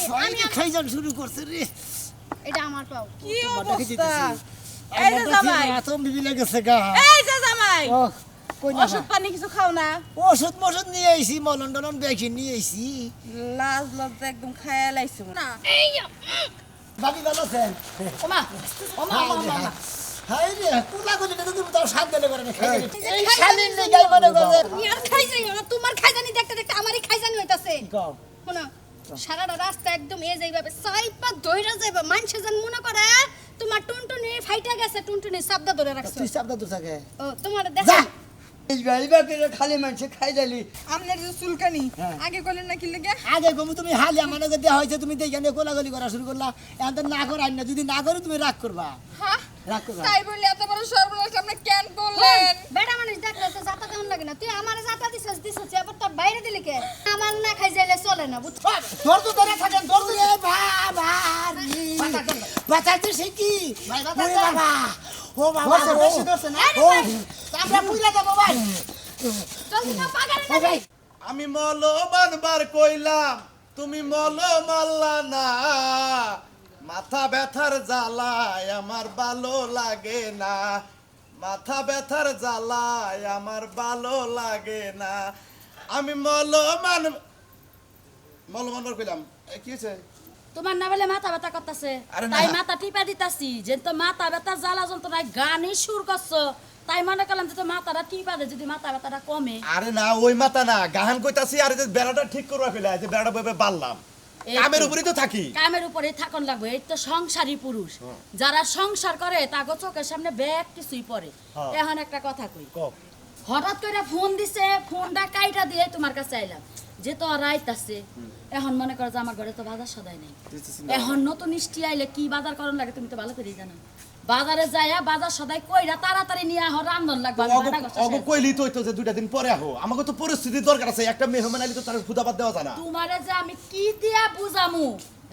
শয়কে খাইজান শুরু করছে রে। এটা আমার পাও। কি অবস্থা? এই যে আমারটা জামাই, এত মিলে গেছে গা। এই যে জামাই, ও কই না ওষুধ পানি কিছু খাও না? ওষুধ মষুধ নিয়ে আইছি, মলন টলন বেশি নিয়ে আইছি। লাজ লজ্জা একদম খায়া লাইছো না। এই বাকি ভালো আছেন? ওমা ওমা ওমা হাই রে, কুলা কলি না তুমি তাও শান্ত করে না খাই। এই শালিন নে গাই মনে করে। তুমি আর খাই যাই না, তোমার খাইজানি দেখতে দেখতে আমারই খাইজানি হইতাছে। গাও। শোনো, সারাটা রাস্তা একদম এ যাইবা সাইপা ধইরা যাইবা, মানুষে যেন মনে করে তোমার টুনটুনি ফাইটা গেছে, টুনটুনি সাবদা ধরে রাখছো। তুই সাবধান তো থাকে। ও তোমার যা। দেখো এই গাইবা করে খালি মানুষে খাই যালি। আপনার যে চুলকানি হ্যাঁ। আগে কইলেন না কি লাগে? আগে গমু তুমি হালি আমাকে দেয়া হয়েছে, তুমি দেখে কোলাগলি করা শুরু করলা। এখন তো না করাই না, যদি না করে তুমি রাগ করবা। হ্যাঁ, রাগ করবা। তাই বলে এত বড় সর্বনাশ আপনি কেন করলেন? বেটা মানুষ দেখলে তো জাতা কেমন লাগে না? তুই আমার জাতা দিছস আবার তোর বাইরে দিলি কে? আমার না খাই যাইলে চলে না, বুঝছো? তোর তো ধরে থাকেন, তোর তো এ বাবা রে। বাঁচাতে শিখি। ওরে বাবা। ও বাবা। বেশি ধরছে না? ও, আমরা পুইরা যাবো ভাই। জলদি না পাগারে ও ভাই। আমি মলমান বার কইলাম, তুমি মল মাল্লা না। মাথা ব্যথার জ্বালায় আমার ভালো লাগে না। মাথা ব্যথার জ্বালায় আমার ভালো লাগে না। আমি মলমান বার কইলাম। কি হয়েছে? তোমার না বলে মাথা ব্যথা করতেছে, আরে না। তাই মাথা টিপা দিতাছি। যে তো মাথা ব্যথা জ্বালা যন্ত্রণায় গানে সুর করছো, তাই মনে করলাম যে তো মাথাটা টিপা দে, যদি মাথা ব্যথাটা কমে। আরে না, ওই মাথা না, গাহান কইতাছি। আরে যে বেড়াটা ঠিক করবা ফেলে, যে বেড়াটা বইবে বাড়লাম। এই তো। কামের উপরেই তো থাকি। কামের উপরে থাকুন লাগবে, এই তো সংসারী পুরুষ। যারা সংসার করে তাকে চোখের সামনে ব্যাগ কিছুই পড়ে। হ্যাঁ। এখন একটা কথা কই, কও। হঠাৎ করে ফোন দিছে, ফোনটা কাইটা দিয়ে তোমার কাছে আইলাম। যে তো রাইত আছে, এখন মনে করো যে আমার ঘরে তো বাজার সদাই নেই। এখন নতুন মিষ্টি আইলে কি বাজার করন লাগে তুমি তো ভালো করেই জানো। বাজারে যাইয়া বাজার সদাই কইরা তাড়াতাড়ি নিয়ে আহ, রান্ধন লাগবে। আমি বাটা কষা অগো শেষ। কইলি তো হইতো যে 2টা দিন পরে আহো। আমাকে তো পরিস্থিতির দরকার আছে। একটা মেহমান আইলে তো তার খুদাবাদ দেওয়া যায় না। তোমারে যে আমি কি দিয়া বুঝামু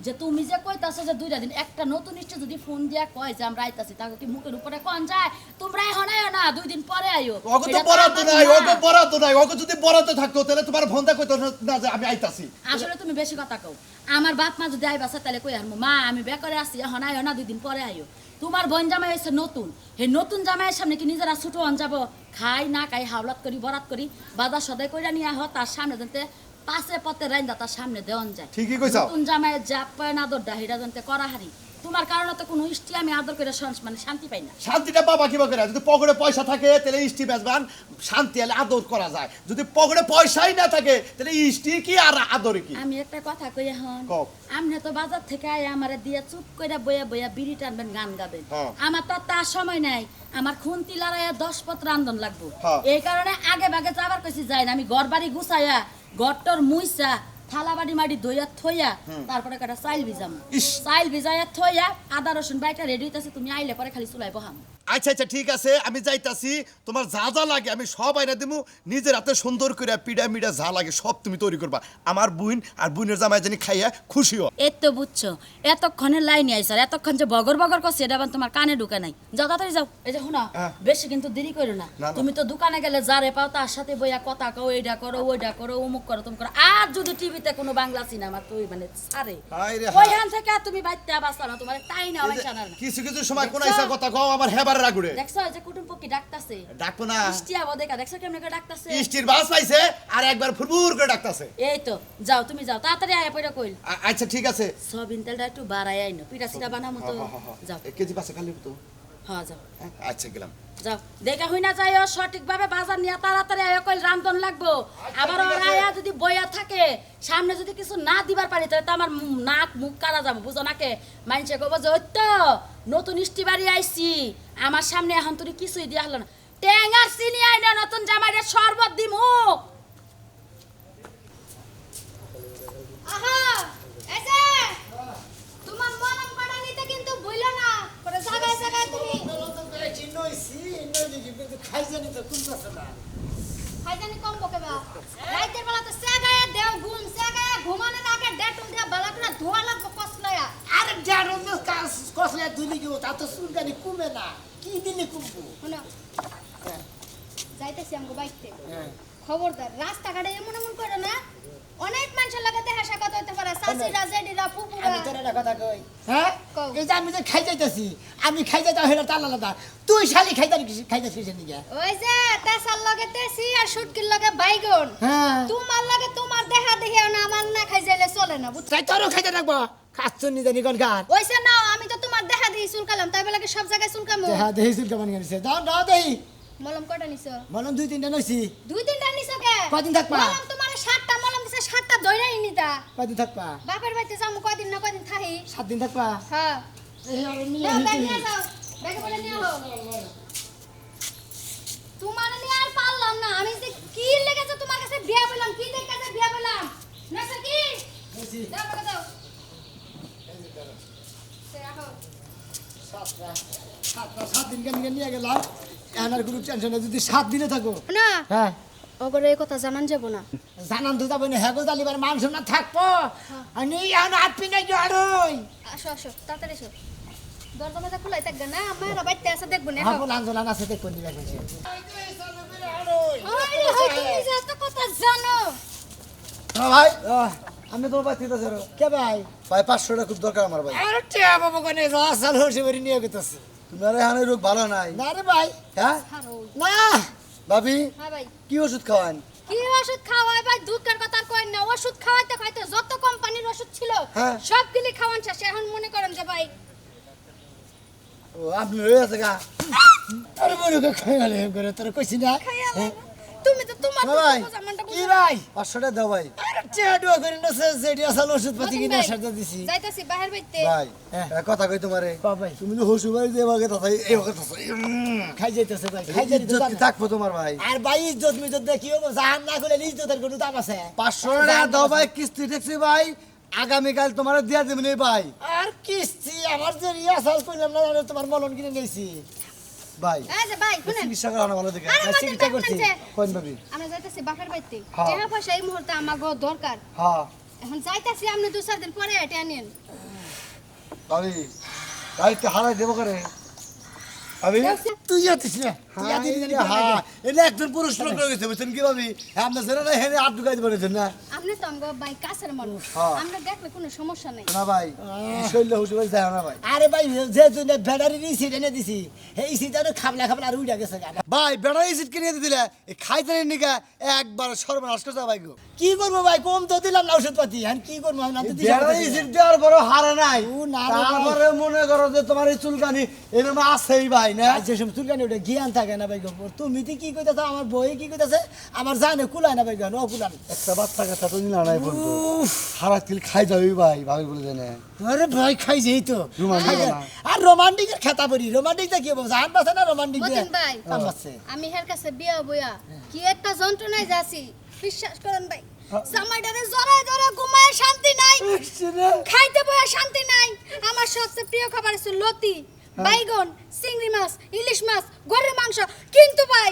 যে তুমি যে কইতাছো যে 2টা দিন, একটা নতুন ইষ্ট যদি ফোন দিয়া কয় যে আমরা আইতাছি, তাকে কি মুখের উপরে কোন যায় তোমরা এখন আইও না, 2 দিন পরে আইও? অগো তো এটা বরাদ্দ আমার নাই, না। অগো বরাদ্দ নাই। অগো যদি বরাদ্দ থাকতো তাহলে তোমার ফোনটা কইতো না যে আমি আইতাছি। আসলে তুমি বেশি কথা কও। আমার বাপ মা যদি আইবাসে তাহলে কই আর মা আমি বেকারে আছি, এখন আইও না, 2 দিন পরে আইও। তোমার বোন জামাই হয়েছে নতুন, হে নতুন জামাইয়ের সামনে কি নিজেরা ছুটো হন যাবো? খাই না খাই হাওলাত করি বরাত করি বাজার সদাই কইরা নিয়ে আহ, তার সামনে জানতে পাশে পথে রাইন্দা তার সামনে দেওয়ান যায়। ঠিকই কইছাও। নতুন জামাইয়ের জাপ পায় না আদর ডাহিরা জানতে করা হারি। তোমার কারণে তো কোনো ইষ্টি আমি আদর করে মানে শান্তি পাই না। শান্তিটা বাবা কিবা করে? যদি পকেটে পয়সা থাকে তাহলে ইষ্টি বেচবান, শান্তি হলে আদর করা যায়। যদি পকেটে পয়সাই না থাকে তাহলে ইষ্টি কি আর আদর কি? আমি একটা কথা কই এখন, কও। আপনি তো বাজার থেকে আয় আমারে দিয়া চুপ কইরা বইয়া বইয়া বিড়ি টানবেন, গান গাবেন। হ্যাঁ। আমার তো আর তার সময় নাই, আমার খুন্তি লড়াইয়া 10 পত্র রান্ধন লাগবো। হ্যাঁ। এই কারণে আগে ভাগে যাবার কইছি যাই না। আমি ঘর বাড়ি গুছাইয়া গট্টর মুইসা থালা বাড়ি মাড়ি ধইয়া থইয়া তারপরে কটা চাইল ভিজাম। ইস। চাইল ভিজাইয়া থইয়া আদা রসুন বাইটা রেডি হইতাছে, তুমি আইলে পরে খালি চুলাই বহাম। আচ্ছা আচ্ছা ঠিক আছে, আমি যাইতাছি। তোমার যা যা লাগে আমি সব আইনা দিমু। নিজের হাতে সুন্দর করে পিড়া মিড়া যা লাগে সব তুমি তৈরি করবা। আমার বোন আর বোনের জামাই জানি খাইয়া খুশি হয়। এই তো বুঝছো, এতক্ষণে লাইনে আইসার, এতক্ষণ যে বগর বগর করছে এটা আবার তোমার কানে ঢুকে নাই। যাও তাড়াতাড়ি যাও। এই যে শোনো, হ্যাঁ। বেশি কিন্তু দেরি করো না। না, না। তুমি তো দোকানে গেলে যারে পাও তার সাথে বইয়া কথা কও, এইটা করো ওইটা করো অমুক করো তুমি করো। আর যদি টিভিতে কোনো বাংলা সিনেমা তুই মানে সারে হায় রে হায়। ওইখান থেকে আর তুমি বাইতে বাঁচা না, তোমার তাই না অনেক জানার না। কিছু কিছু সময় কোন দেখছো? আইসা কথা কও আমার হেবার রাগুড়ে। দেখছো এই যে কুটুম পক্ষী ডাকতাছে, ডাকবো না। ইষ্টিয়া বদেকা দেখছো কেমনে করে ডাকতাছে। ইষ্টির বাস পাইছে আর একবার ফুরফুর করে ডাকতাছে। এই তো যাও, তুমি যাও তাড়াতাড়ি আয়া পয়রা কইল। আচ্ছা ঠিক আছে। সবিন তেলটা একটু বাড়াই আইনো, পিঠা সিটা বানামো তো। যাও 1 কেজি পাশে খালি তো। হ্যাঁ যাও আচ্ছা গেলাম। যাও, দেখা হই না যাইও, সঠিকভাবে বাজার নিয়ে তাড়াতাড়ি আয়া কইল রান্ধন লাগবো। আবার ওর আয়া যদি বইয়া থাকে সামনে যদি কিছু না দিবার পারি তাহলে তো আমার নাক মুখ কাটা যাবো, বুঝো নাকে? মাইনসে কব যে ওই তো নতুন ইষ্টি বাড়ি আইছি, আমার সামনে এখন তুই কিছুই দিয়া হলো না। টেঙ্গার চিনি আইনা নতুন জামাইরে শরবত দিমু। আহা এই যে তোমার মনম পাড়া নিতে কিন্তু ভুলো না, পরে জায়গায় জায়গায় তুমি খাইজানি তো কুমতাছে না। খাইজানি কম বকেবা। রাতের বেলা তো সেগায় দেও ঘুম, সেগায় ঘুমানোর আগে ডেটল দিয়া বালা করে ধোয়া লাগবে কসলায়া। আরে জানো না কাজ কসলে দুলি গো, তা তো সুলকানি কমে না। কি দিনে কমবো? শোনো, যাইতেছি আমগো বাইতে। হ্যাঁ। খবরদার রাস্তাঘাটে এমন এমন করে না, অনেক মানুষের লাগে দেখা সাক্ষাৎ হইতে পারে চাচিরা জেডিরা ফুপুরা আমি তোর একটা কথা কই হ্যাঁ কও। এই যে আমি যে খাই যাইতাছি আমি খাই যাইতা হেলা তাল আলাদা তুই শালি খাইতাছিস কিসের নিকে ওই যে তেসার লগে তেসি আর শুটকির লগে বাইগন হ্যাঁ তোমার লগে তোমার দেখা দেখে না আমার না খাই যাইলে চলে না বুঝছো তাই তোরও খাইতে থাকবো খাচ্ছ নি জানি কোন গান ওইসে না আমি তো তোমার দেখা দিয়ে চুলকালাম তাই বলে কি সব জায়গায় চুলকামো হ্যাঁ দেখিছিল কেমন গেছে দাও দাও দেই মলম কটা নিছো মলম 2-3টা নইছি 2-3টা নিছো কে কদিন থাকবা? মলম তোমার 7টা মলম দিছে 7টা দইরাই নিতা কদিন থাকবা বাপের বাড়িতে যামু কদিন না কদিন থাকি 7 দিন থাকবা হ্যাঁ এই আর নিয়ে যাও ব্যাগ আসি। নিয়ে যাও ব্যাগে বলে নিয়ে আলো তোমার নিয়ে আর পারলাম না আমি যে কি লেগেছে তোমার কাছে বিয়া বললাম কি দেখাছে বিয়া বললাম না স্যার কি নইছি। দাও বলে দাও সে রাখো 7 দিন কেন নিয়ে গেলাম এখন আর কোনো টেনশন নেই যদি 7 দিনে থাকো না হ্যাঁ ওগরে এই কথা জানান যাব না জানান তো যাবো না হ্যাগো জালিবার মাংস না থাকবো আমি এখন হাত পিনে জড়ই আসো আসো তাড়াতাড়ি এসো দরজা মেজা খোলাই থাকবে না আমার বাইতে আছে দেখবো না হাবো লাঞ্জলান আছে দেখ কোন দিবে কইছে আরে হয় তুমি যে এত কথা জানো ভাই আমি তোমার ভাই ঠিক আছে কে ভাই ভাই 500 টাকা খুব দরকার আমার ভাই আরে টিয়া বাবু কোনে রাসাল হোসে বরি নিয়ে গেতেছে তুমি আরে হানের রোগ ভালো নাই না রে ভাই হ্যাঁ হারো না ভাবি হ্যাঁ ভাই কি ওষুধ খাওয়ান কি ওষুধ খাওয়াই ভাই দুঃখের কথা কই না ওষুধ খাওয়াইতে খাইতে যত কোম্পানির ওষুধ ছিল হ্যাঁ। সবগুলি খাওয়ান শেষ এখন মনে করেন যে ভাই ও আপনি হয়ে আছে গা আরে মনুকে খাইলে করে তোর কইছি না হ্যাঁ? তুমি তো তোমার না ভাই। জামানটা কি ভাই 500 টাকা দাও ভাই আরে টিয়া ডুয়া করে না সেটি আসল ওষুধ পাতি কিনে সাজা দিছি যাইতাছি বাহির বাইতে ভাই হ্যাঁ। এক কথা কই তোমারে বাবা ভাই তুমি তো হসু ভাই যে ভাগে তাই এই ভাগে তাই খাই যাইতেছে ভাই খাই যাইতে ইজ্জত কি থাকবো তোমার ভাই আর ভাই ইজ্জত মিজত দেখিও জাহান না করে ইজ্জতের কোনো দাম আছে 500 টাকা দাও ভাই কিস্তি দেখছি ভাই আগামীকাল তোমার দিয়া দেবেন এই ভাই আর কিস্তি আমার যে রিয়াসাল কইলাম না জানো তোমার মলন কিনে নিয়েছি ভাই এই যে ভাই শুনেন চিকিৎসা করা না ভালো দেখে আরে না, মধ্যে চিকিৎসা ভাই, করছি। শুনেন যে, কোন ভাবি আমরা যাইতাছি বাপের বাড়িতে হ্যাঁ। টাকা পয়সা এই মুহূর্তে আমার দরকার হ্যাঁ এখন যাইতাছি আপনি 2-4 দিন পরে এটা আনেন ভাবি গাড়িতে হারাই দেবো করে ভাবি তুই আছিস না তুই আছিস জানি কোন হ্যাঁ লাগে। এটা একজন পুরুষ লোক রয়েছে বুঝছেন কি ভাবি আপনার ছেলে না হেনে আট ঢুকাইতে পারেছেন না আপনি তো আমগো ভাই কাছের মানুষ হ্যাঁ। আমরা দেখলে কোনো সমস্যা নাই না ভাই শৈল্য হুসু ভাই যায় না ভাই আরে ভাই যে তুই ব্যাটারি সিট এনে দিছি এই সিট আর খাবলা খাবলা আর উইড়া গেছে গাড়ি। ভাই ব্যাটারি সিট কিনে দিলে এই খাইতে নিকা একবার সর্বনাশ করতে ভাই গো কি করবো ভাই কম তো দিলাম না ওষুধ পাতি আর কি করবো আমি তো দিছি ব্যাটারি সিট দেওয়ার পরও হারে নাই ও না রে ভাই। তারপরে মনে করো যে তোমার এই চুলকানি এরকম আছেই ভাই না যে সব চুলকানি ওটা জ্ঞান থাকে না ভাই গো তুমি তো কি কইতাছ আমার বই কি কইতাছে আমার জানে কুলায় না ভাই গো ও কুলান একটা বাচ্চা কাচ্চা তো নিলা নাই বলতো হারা তিল খাই যাবি ভাই ভাবি বলে জানে আরে ভাই খাই যেই তো রোমান্টিক খাই যায়। না। আর রোমান্টিকের খেতা পড়ি রোমান্টিকটা কি হবে জান বাসে না রোমান্টিক মতিন ভাই কাম আছে আমি হের কাছে বিয়া বইয়া কি একটা যন্ত্রণায় যাচ্ছি বিশ্বাস করেন ভাই জামাইটারে জড়ায় জড়ায় ঘুমায় শান্তি নাই খাইতে বইয়া শান্তি নাই আমার সবচেয়ে প্রিয় খাবার হচ্ছে লতি বাইগন চিংড়ি মাছ ইলিশ মাছ গরুর মাংস কিন্তু ভাই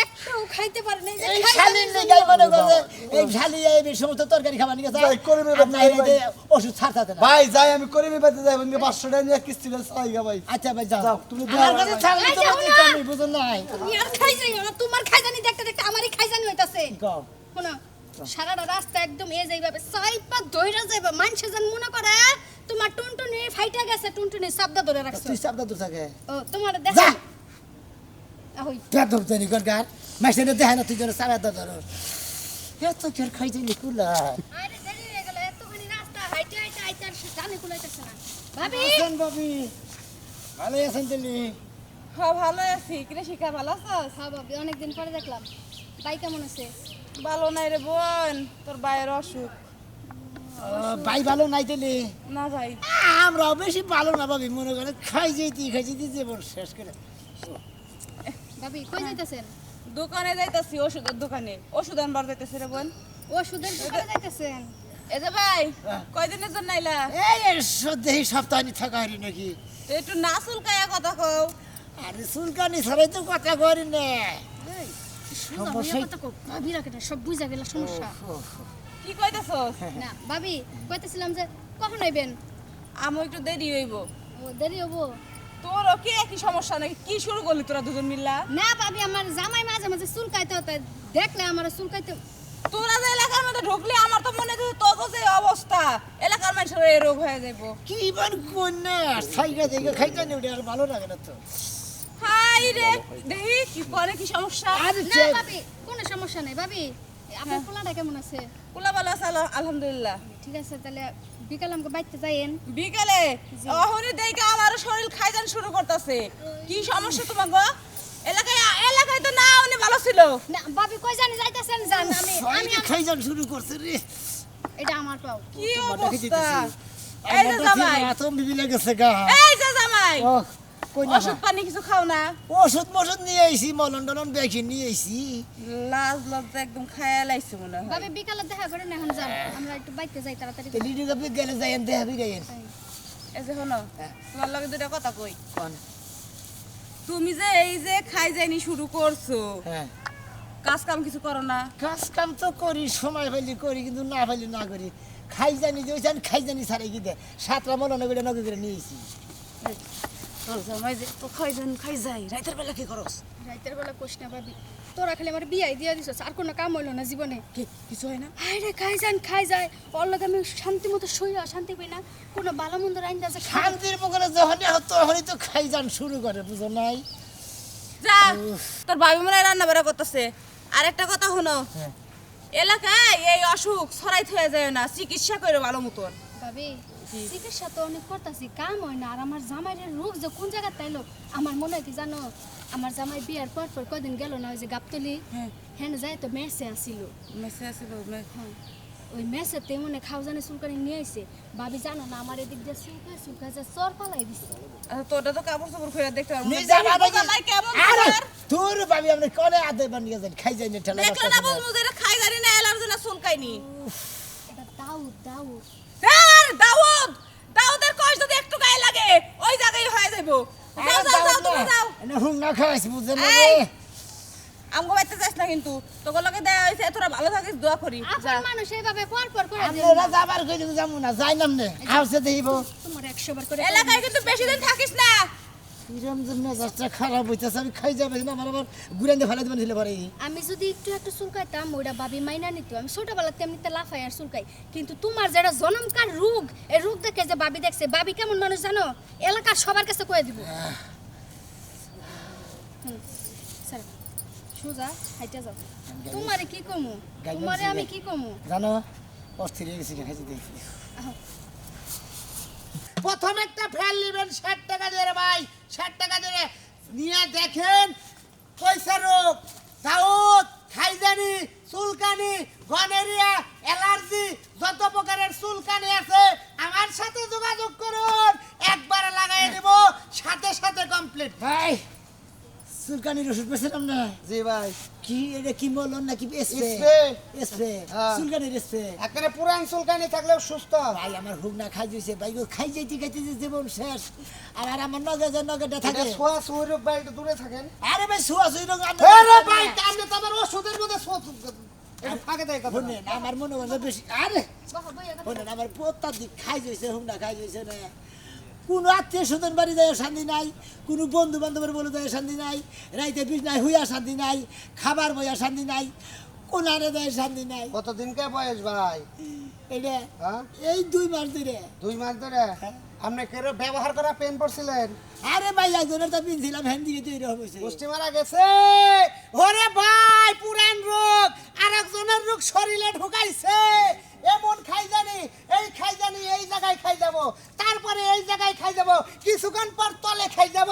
একটাও খাইতে পারে না এই যে এই খাইতে শালির দিয়েছে নিগাই মনে না। করছে এই শালি এই সমস্ত তরকারি খাবার নিয়ে ভাই, করে নেবে, আপনার ভাই, এই যে ওষুধ ছাড়তে না ভাই যাই আমি করে নিবাতে যাই 500 টাকা নিয়ে কিস্তি চাই ভাই আচ্ছা ভাই যাও যাও, তুমি আমার যাও, কাছে ভাই। ছাড়লে এই তো যাও না। আমি বুঝুন নাই তুমি আর খাই যাই না তোমার খাইজানি দেখতে দেখতে আমারই খাইজানি হইতাছে কও শোনো সারাটা রাস্তা একদম এ যাইবে সাইপা দইরা যাইবে মানুষে যেন মনে করে তোমার টুনটুনি ফাইটা গেছে টুনটুনি সাবদা ধরে রাখছো তুই সাবধান তো থাকে ও তোমার যা দেখা আহই বেদব জানি কোন গার মাইসেনে দেখে না তুই যেন সারা দা ধরো এত কের খাই যাইনি কুলা আরে দেরি হয়ে গেল এতখানি রাস্তা হাইটে হাইটে আইতে আর জানি কুলাইতেছে না ভাবি আছেন ভাবি ভালো আছেন তুমি হ্যাঁ ভালো আছি কিরে শিখা ভালো আছিস হ্যাঁ ভাবি অনেকদিন পরে দেখলাম ভাই কেমন আছে ভালো নাই রে বোন তোর ভাইয়ের অসুখ ভাই ভালো নাই তেলে না ভাই আমরাও বেশি ভালো না ভাবি মনে করে খাই যেতে জীবন শেষ করে ভাবি কই যাইতেছেন দোকানে যাইতাছি ওষুধের দোকানে ওষুধ আনবার যাইতাছি রে বোন ওষুধের দোকানে যাইতেছেন এই যে ভাই কয়দিনের জন্য আইলা এই সত্যি সপ্তাহে থাকা হয়নি নাকি তো একটু না চুলকায়া কথা কও আরে চুলকানি ছাড়াই তো কথা করি না সমস্যাই- ভাবি রাখে না সব বুঝা গেল সমস্যা কি কইতাছস না ভাবি কইতেছিলাম যে কখন আইবেন আমি একটু দেরি হইব ও দেরি হবো তোরও কি একই সমস্যা নাকি কি শুরু করলি তোরা দুজন মিল্লা না ভাবি আমার জামাই মাঝে মাঝে চুলকাইতে হতে দেখলে আমার চুলকাইতে তোরা যে এলাকার মধ্যে ঢুকলি আমার তো মনে হচ্ছে তোর যে অবস্থা এলাকার মানুষের এই রোগ হয়ে যাইবো। কি বার কন্যা সাইগা দেখে খাইতে নি ওটা আর ভালো লাগে না তো। হাই রে দেখি কি করে কি সমস্যা। আরে না ভাবি কোনো সমস্যা নাই ভাবি আপনার পোলাটা কেমন আছে কুলা ভালো আছে আলহামদুলিল্লাহ। ঠিক আছে তাহলে বিকাল আমাকে বাইতে যাইয়েন বিকেলে অহনি দেখে আমার শরীর খাইজান শুরু করতেছে। কি সমস্যা তোমার গো? এলাকায় তো না উনি ভালো ছিল। না ভাবি কই জানি যাইতাছেন জান আমি সাইগা খাইজান শুরু করছে রে। এটা আমার পাও কি অবস্থা। এই যে জামাই, এত বিবি লাগেছে গা। এই যে জামাই, ও কইনা ওষুধ পানি কিছু খাও না? ওষুধ মষুধ নিয়ে আইছি মলন টলন বেশি নিয়ে আইছি। লাজ লজ্জা একদম খায়া লাইছে মনে হয়। ভাবি বিকালে দেখা করেন এখন যান আমরা একটু বাইতে যাই তাড়াতাড়ি তো লিডি কাপে গেলে যাইন দেহ বিরাইন। এই যে শোনো, তোমার লগে দুটা কথা কই। কোন? তুমি যে এই যে খাই যাইনি শুরু করছো, হ্যাঁ কাজ কাম কিছু করো না? কাজ কাম তো করি সময় পাইলে করি কিন্তু না পাইলে না করি। খাই জানি যে ওইখান খাই জানি সারাই কি দে সাতটা মলনে করে নগে করে নিয়েছি। তোর জামাই যে তো খাই যাই, রাতের বেলা কি করস? রাতের বেলা কোশ না ভাবি তোরা খালি আমার বিয়াই দিয়া দিছস আর কোনো কাম হইলো না জীবনে কিছু হয় না? আরে খাই যায় ওর লগে আমি শান্তি মতো শুইয়া শান্তি পাই না কোনো ভালো মন্দ রাইন্দা আছে শান্তির পকরে যখনই হতো তখনই তো খাই যান শুরু করে বুঝো নাই। যা, তোর ভাবি মনে হয় রান্না বাড়া করতেছে। আর একটা কথা শোনো, হ্যাঁ। এলাকায় এই অসুখ ছড়াই হয়ে যায় না, চিকিৎসা করে ভালো মতন। ভাবি চিকিৎসা তো অনেক করতেছি কাম হয় না আর আমার জামাইয়ের রোগ যে কোন জায়গা তাইলো আমার মনে হয় কি জানো আমার জামাই বিয়ার পর কদিন গেল না ওই যে গাবতলি হ্যাঁ যায় তো মেসে আসিল মেসে আসিল হ্যাঁ ওই মেসেতে মনে খাওয়াজানে চুলকানি নিয়ে আইছে ভাবি জানো না আমার এদিক দিয়ে চুলকা যে চর পালাই দিছে তোটা তো কাপড় চাপড় খুলে দেখতে পারবো না। নিজে বানাই দেখি জামাই কেমন আরে কালার। তোর ভাবি আমরা কোনে আদে বানিয়ে যান খাই যাই না ঠেলা দেখলে না বুঝবো যে এটা খাই জানি না অ্যালার্জি না চুলকাইনি। এটা দাউদ আর দাউদের কষ্ট যদি একটু গায়ে লাগে ওই জায়গায় হয়ে যাইবো। যাও যাও যাও তুমি যাও। এনে হুং না খাইছ বুঝে না এই, রে। আমগো বাইতে যাস না কিন্তু তোকে লগে দেয়া হইছে তোরা ভালো থাকিস দোয়া করি। আপনার মানুষ এইভাবে পর করে দেন আমরা যাবার কইলে যামু না যাই নামনে আউছে দেইব। তোমার 100 বার করে এলাকায় কিন্তু বেশি দিন থাকিস না। কিরম জন্য যাত্রা খারাপ হইতাছে আমি খাই যাবে না আমার আবার গুরান্দে ফেলে দিবেন দিলে পারে। আমি যদি একটু চুলকাইতাম ওইটা ভাবি মাইনা নিত আমি ছোটবেলাতে এমনিতে লাফাই আর চুলকাই কিন্তু তোমার যেটা জনমকার রোগ এই রোগ দেখে যে ভাবি দেখছে ভাবি কেমন মানুষ জানো এলাকার সবার কাছে কয়ে দিব স্যার সোজা হাইটা যাও তোমারে কি কমু তোমারে আমি কি কমু জানো অস্থির হয়ে গেছি খাইতে দেখি। আহো। প্রথম একটা ফ্যান নেবেন 60 টাকা দিয়ে রে ভাই 60 টাকা দিয়ে নিয়ে দেখেন কইসা রোগ দাউদ খাইজানি চুলকানি গনেরিয়া অ্যালার্জি যত প্রকারের চুলকানি আছে আমার সাথে যোগাযোগ করুন একবার লাগাই দেব সাথে কমপ্লিট ভাই চুলকানির ওষুধ পেয়েছিলাম না জি ভাই কি এটা কি বলুন নাকি স্প্রে স্প্রে হ্যাঁ। চুলকানির স্প্রে এখানে পুরান চুলকানি থাকলেও সুস্থ ভাই আমার হুক না খাই দিয়েছে ভাই গো খাই যাইতে জীবন শেষ আর আমার নগেটা থাকে ছোঁয়া সুরূপ ভাই একটু দূরে থাকেন আরে ভাই শুয়া শুই রঙ আরে ভাই আপনি তো আমার ওষুধের মধ্যে একটু ফাঁকে দেয় কথা শুনে আমার মনে হয় বেশি আরে বহো বইয়া কথা শুনে আমার প্রত্যেক দিক খাই যাইছে হুক না খাই যাইছে না কোনো আত্মীয় স্বজন বাড়ি যায় শান্তি নাই কোনো বন্ধু বান্ধবের বলে যায় শান্তি নাই রাইতে বিষ নাই হুইয়া শান্তি নাই খাবার বইয়া শান্তি নাই কোনারে দেয় শান্তি নাই কতদিনকে বয়স ভাই এটা হ্যাঁ এই 2 মাস ধরে 2 মাস ধরে আপনি কেন ব্যবহার করা পেন পড়ছিলেন আরে ভাই একজনের তো পিনছিলাম হ্যান্ড দিকে তৈরি হয়েছে পুষ্টি মারা গেছে ওরে ভাই পুরান রোগ আরেকজনের রোগ শরীরে ঢুকাইছে এমন খাই জানি এই জায়গায় খাই যাব তারপরে এই জায়গায় খাই যাব কিছুক্ষণ পর তলে খাই যাব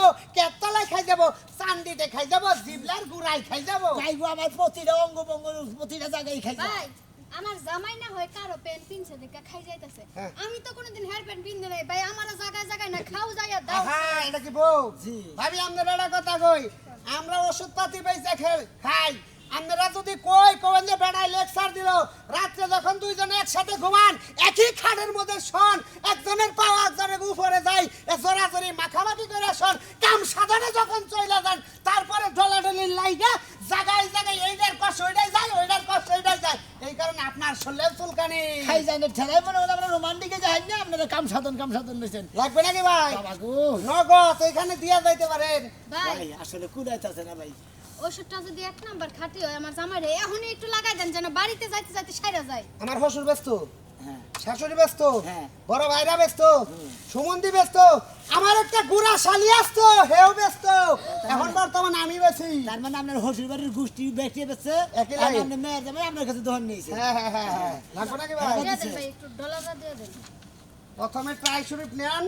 তলায় খাই যাব চান্ডিতে খাই যাব জিবলার গুড়াই খাই যাব ভাই গো আমার প্রতিটা অঙ্গ প্রতিটা জায়গায় খাই যাব ভাই আমার জামাই না হয় কারো পেন পিনছে দেখা খাই যাইতাছে হ্যাঁ। আমি তো কোনোদিন হেয়ার পেন পিনতে নাই ভাই আমার জায়গায় না খাও যাইয়া দাও হ্যাঁ এটা কি বউ জি ভাবি আপনার একটা কথা কই আমরা ওষুধ পাতি বেঁচে খাই আপনারা যদি কই যে বেড়ায় লেকচার দিল রাত্রে যখন দুইজনে একসাথে ঘুমান একই খাটের মধ্যে শোন একজনের পা একজনের উপরে যায় জোরাজোরি মাখামাখি করে শোন কাম সাধনে যখন চলে যান তারপরে ডলাডলি লাইগা জায়গায় এইটার কষ্ট ওইটাই যায় ওইটার কষ্ট ওইটাই যায় এই কারণে আপনার শরীরে চুলকানি খাই যায় না ঠেলাই মনে হয় আমরা রোমান্টিকে যাই না আপনারা কাম সাধন দিয়েছেন লাগবে নাকি ভাই বাবা গো নগদ এখানে দিয়া যাইতে পারেন ভাই ভাই আসলে কুদাইতেছে না ভাই ওষুধটা যদি এক নাম্বার খাঁটি হয় আমার জামাইরে এখনই একটু লাগাই দেন যেন বাড়িতে যাইতে যাইতে সাইরা যায়। আমার শ্বশুর ব্যস্ত, হ্যাঁ শাশুড়ি ব্যস্ত, হ্যাঁ। বড় ভাইরা ব্যস্ত, সুমন্দি ব্যস্ত, আমার একটা গুড়া শালি আসতো হেও ব্যস্ত, এখন বর্তমান আমি বেশি। তার মানে আপনার শ্বশুর বাড়ির গোষ্ঠী বেঁচে বেঁচে একই লাগে। আপনার মেয়ের জামাই আপনার কাছে দোকান নিয়েছে। হ্যাঁ হ্যাঁ হ্যাঁ হ্যাঁ লাগবে নাকি ভাই? দিয়ে দেন ভাই একটু ডলারটা দিয়ে দেন। প্রথমে ট্রাই শরীফ নেন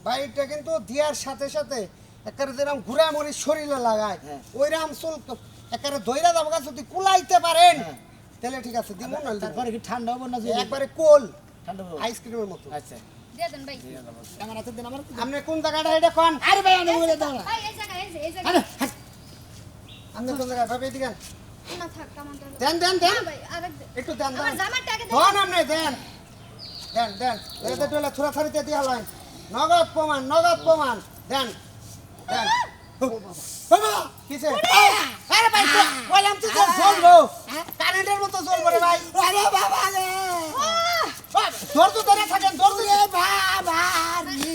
ভাই, এটা কিন্তু দেওয়ার সাথে সাথে একেবারে যেরকম ঘুরা মরি শরীরে লাগায় হ্যাঁ। ওইরকম চুল একেবারে দইরা যাবো যদি কুলাইতে পারেন হ্যাঁ। তাহলে ঠিক আছে দিব না তারপরে কি ঠান্ডা হবো না? একবারে কোল ঠান্ডা হবো। আইসক্রিমের মতো। আচ্ছা দিয়ে দেন ভাই। আমার হাতে দেন আমার। আপনি কোন জায়গাটা এটা কোন? আরে ভাই আমি বলে দাও না। ভাই এই জায়গা এই আরে জায়গা হাট। আপনি কোন জায়গায় ভাবে দিকেন? না থাক কামানটা। দেন দেন দেন না ভাই আরেক দেন। একটু দেন আমার দেন জামাইটা আগে দেন। ধন আপনি দেন দেন দেন এটা তো থোড়া থরিতে দিয়া হলাই নগদ প্রমাণ দেন দেন বাবা কিসে? আরে ভাই বললাম তো জ্বলবো কারেন্টের মতো জ্বলবো রে ভাই। আরে বাবা রে। ধরতো ধরে থাকেন ধরতো ওরে বাবা রে।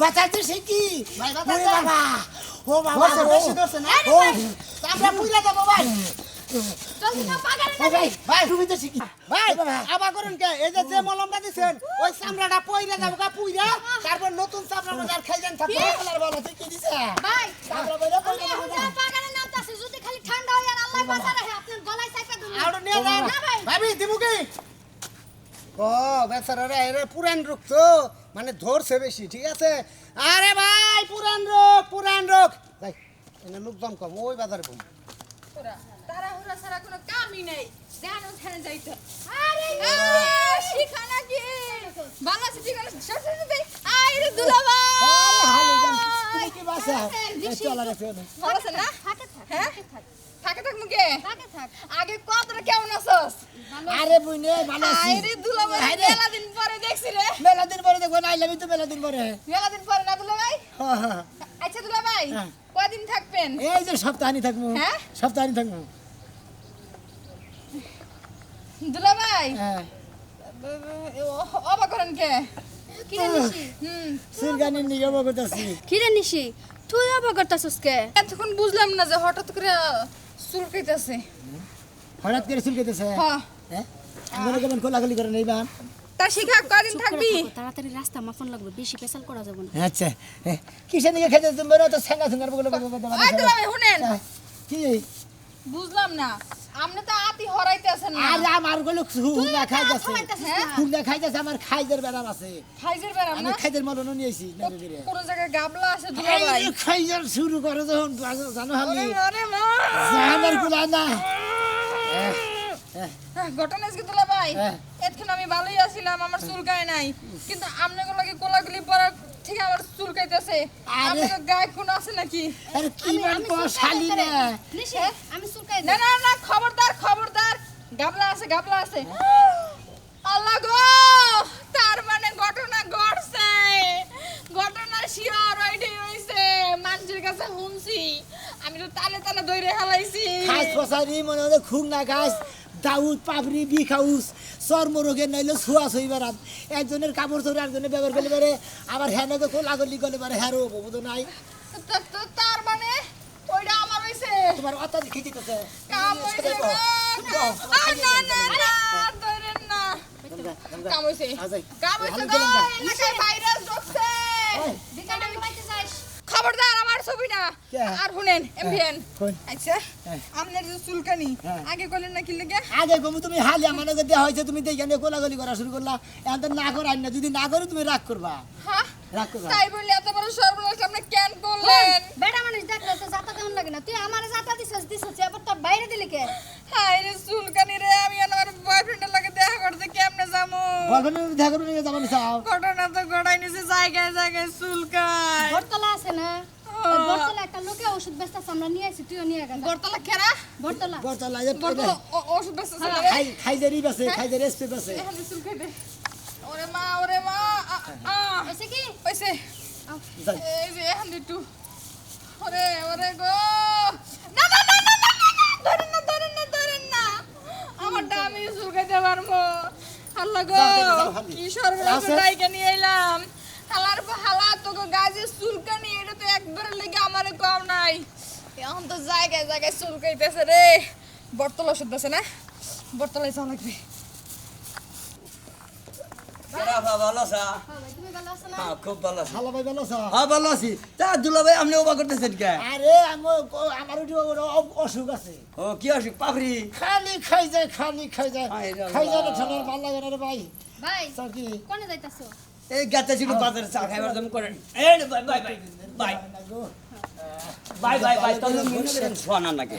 বাঁচাতে শিখি। ভাই, বাঁচাতে। ওরে বাবা। ও বাবা ধরছে গো। বেশি ধরছে না ও আমরা পুইলা যাবো ভাই। জলদি না পাগারে ও ভাই ভাই তুমি তো শিখি। ভাই আবার করুন কে এই যে মলমটা দিছেন ওই চামড়াটা পইরা যাবো গা পুইরা তারপর নতুন চামড়া বাজার খাইলেন থাকবে। আল্লাহর বলো তুই কি দিছে? ভাই আমরা বলে আমি এখন যা পাগারে নামতাছি যদি খালি ঠান্ডা হয় আর আল্লাহ বাঁচা রাখে আপনার গলায় চাপা দিন। আউট নিয়ে যান না ভাই। ভাবি দিমু কি ও বেচারা রে এরে পুরান রোগ তো মানে ধরছে বেশি ঠিক আছে। আরে ভাই পুরান রোগ যাই এনে লোকজন কম ওই বাজারে বম। তাড়াহুড়া ছাড়া কোনো কামই নেই, ধ্যান ধ্যান যাইতো। আরে শিখা নাকি ভালো আছে, ঠিক আছে, সব সব দেই। আইরে দুলাভাই, আরে হালে যান। তুমি কি বাসা? বেশি চলা গেছে না। ভালো আছে না? থাকে থাক হ্যাঁ? থাকে থাক থাকে থাক মুখে থাকে থাক। আগে কতটা কেমন আছস? আরে বুইনে ভালো আছি। আইরে দুলাভাই, আইরে। মেলা দিন পরে দেখছি রে। মেলা দিন পরে দেখো না আইলাম তো মেলা দিন পরে। মেলা দিন পরে না দুলাভাই? হ্যাঁ, হ্যাঁ। আচ্ছা দুলাভাই, হ্যাঁ। কয়দিন থাকবেন? এই যে সপ্তাহানি থাকবো। হ্যাঁ? সপ্তাহানি থাকবো। দুলাভাই, হ্যাঁ। অবাক করেন কে? কিরে নিশি সিরগানি নিয়ে বগতাছি। কিরে নিশি তুই অবাক করতাছস কে? এতক্ষণ বুঝলাম না যে হঠাৎ করে চুলকাইতেছে। হঠাৎ করে চুলকেতেছে। হ্যাঁ, হ্যাঁ? আমরা কেমন কোলাকুলি করে নেই বান? তা শিখা কয়দিন থাকবি? তাড়াতাড়ি রাস্তা মাপন লাগবে বেশি পেছাল করা যাবে না। আচ্ছা কিসে নিয়ে খেতে তুমি বেরো তো সেঙ্গা সেঙ্গার বলে ওই দুলাভাই শুনেন, কি বুঝলাম না, আপনি তো আতি হরাইতেছেন না। আর আমার গুলো হুলা খাই যাচ্ছে হ্যাঁ? হুলা খাই যাচ্ছে আমার খাইদের বেড়াম আছে খাইজের বেরাম আমি না? খাইদের মরণ নিয়েছি নরে দিরে কোন জায়গায় গাবলা আছে দুলাভাই? খাইজার শুরু করে যখন জানো আমি ওরে ওরে মা, জানার গুলা না ঘটনা আজকে দুলাভাই, হ্যাঁ। এতক্ষণ আমি ভালোই আছিলাম, আমার চুলকায় নাই, কিন্তু আপনাকে লাগে কোলাগুলি পরা ঠিক আমার চুলকাইতেছে। আরে। আপনাকে গায়ে খুন আছে নাকি? আরে কি মান শালি না নিশি আমি সুলকাই না না না, খবরদার খবরদার, গাবলা আছে গাবলা আছে। আল্লাহ গো, তার মানে ঘটনা ঘটছে, ঘটনা শিওর ওইটাই হইছে, মানুষের কাছে শুনছি, আমি তো তালে তালে দইরে হালাইছি। খাস পসারি মনে হলে খুব না খাস দাউদ পাবরি বিখাউস চর্মরোগের নইলে ছুয়া ছুঁই বেড়াত একজনের কাপড় চোর একজনের ব্যবহার করলে পারে আবার হ্যাঁ তো কোলাগলি করলে পারে হ্যারো বুঝো নাই তার মানে ওইটা আমার হইছে, তোমার অত দেখে দিতেছে কাম হইছে গো। না না না, ধরেন না, কাম হইছে, কাম হইছে গো, এলাকায় ভাইরাস ঢুকছে। দিকাটা ঘুমাইতে যাস খবরদার আমার ছবি না। কে? আর শুনেন এমভিএন, কোন? আচ্ছা হ্যাঁ। আপনার যে চুলকানি হ্যাঁ। আগে কইলেন না কি লাগে? আগে গমু তুমি হালি আমার নগর দেওয়া হয়েছে তুমি দেখে নিয়ে কোলাগলি করা শুরু করলা এখন তো না করাই না যদি না করো তুমি রাগ করবা হ্যাঁ, রাগ করবা তাই বললে এত বড় সর্বনাশ আপনি কেন করলেন? বেড়া মানুষ দেখলে তো জাতা কেমন লাগে না তুই আমারে জাতা দিছস আবার তোর বাইরে দিলি কে? হায় রে চুলকানি রে, আমি আমার বয়ফ্রেন্ডের লাগে দেখা করতে কেমনে যাবো? বলবেন দেখা করবে নিয়ে যাবেন চাও ঘটনা তো ঘটাই নিছে, জায়গায় জায়গায় চুলকায়। বটতলা আছে না ওই বটতলা একটা লোকে ওষুধ বেচতাছে আমরা নিয়ে আসি তুইও নিয়ে গেল বরতলা খেরা, বটতলা বর্তলা যে বরতলা ওষুধ বেচছে না রে? খাইজারি বাসে খাইজারি এসপি বাসে এখানে চুলকাই দে। ওরে মা, হইছে কি ওইসে যাই এই যে এখন একটু, ওরে ওরে গো, না না না না না না, ধরেন না ধরেন না ধরেন না, আমারটা আমি চুলকাইতে পারবো। আল্লাহ গো, যাও, হালি। কি সর্বনাশ আছে? ডাইকে নিয়ে এলাম, হালার পর হালা তোকে গাছে চুলকানি, এটা তো একবারের লেগে আমারে কম নাই। এখন তো জায়গায় জায়গায় চুলকাইতেছে রে। বটতলা ওষুধ আছে না? বটতলায় যাওয়া লাগবে। ভালো আছা? তুমি ভালো আছো না? হ্যাঁ, খুব ভালো আছি। ভালো ভাই ভালো আছো? হ্যাঁ, ভালো আছি। তা দুলা ভাই আপনি ওবা করতেছেন কে? আরে আমার অসুখ আছে, ও কি অসুখ? পাপড়ি? খালি খাই যায় খাই যায় আয় রে খাই যায় না, আল্লাহ। ঠান্ডার ভালো লাগে না রে ভাই। ভাই তো কি কোনে যাইতাছো? এই গাতে ছিল বাজারে চা খাইবার জন্য করেন। এই রে, bye bye bye bye bye bye bye তুমি মনে করেন শোনা নাকি